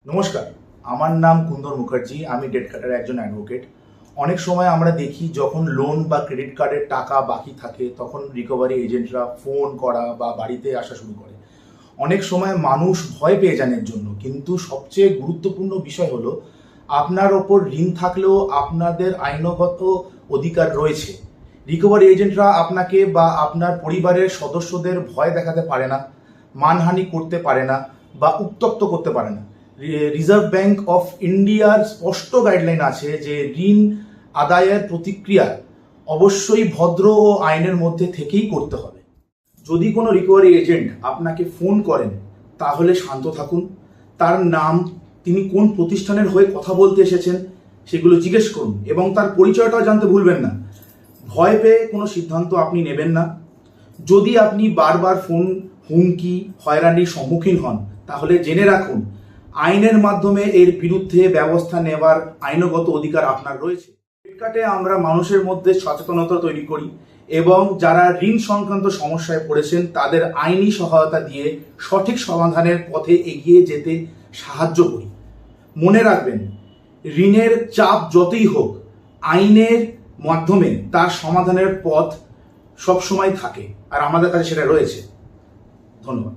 নমস্কার, আমার নাম কুন্দর মুখার্জি। আমি ডেট কাটার একজন অ্যাডভোকেট। অনেক সময় আমরা দেখি যখন লোন বা ক্রেডিট কার্ডের টাকা বাকি থাকে তখন রিকভারি এজেন্টরা ফোন করা বা বাড়িতে আসা শুরু করে। অনেক সময় মানুষ ভয় পেয়ে যান এর জন্য, কিন্তু সবচেয়ে গুরুত্বপূর্ণ বিষয় হলো আপনার ওপর ঋণ থাকলেও আপনাদের আইনগত অধিকার রয়েছে। রিকভারি এজেন্টরা আপনাকে বা আপনার পরিবারের সদস্যদের ভয় দেখাতে পারে না, মানহানি করতে পারে না বা উত্ত্যক্ত করতে পারে না। রিজার্ভ ব্যাংক অফ ইন্ডিয়ার স্পষ্ট গাইডলাইন আছে যে ঋণ আদায়ের প্রতিক্রিয়া অবশ্যই ভদ্র ও আইনের মধ্যে থেকেই করতে হবে। যদি কোনো রিকভারি এজেন্ট আপনাকে ফোন করেন তাহলে শান্ত থাকুন। তার নাম, তিনি কোন প্রতিষ্ঠানের হয়ে কথা বলতে এসেছেন সেগুলো জিজ্ঞেস করুন এবং তার পরিচয়টাও জানতে ভুলবেন না। ভয় পেয়ে কোনো সিদ্ধান্ত আপনি নেবেন না। যদি আপনি বারবার ফোন, হুমকি, হয়রানির সম্মুখীন হন তাহলে জেনে রাখুন আইনের মাধ্যমে এর বিরুদ্ধে ব্যবস্থা নেওয়ার আইনগত অধিকার আপনার রয়েছে। ক্রেডিট কার্ডে আমরা মানুষের মধ্যে সচেতনতা তৈরি করি এবং যারা ঋণ সংক্রান্ত সমস্যায় পড়েছেন তাদের আইনি সহায়তা দিয়ে সঠিক সমাধানের পথে এগিয়ে যেতে সাহায্য করি। মনে রাখবেন, ঋণের চাপ যতই হোক, আইনের মাধ্যমে তার সমাধানের পথ সবসময় থাকে আর আমাদের কাছে সেটা রয়েছে। ধন্যবাদ।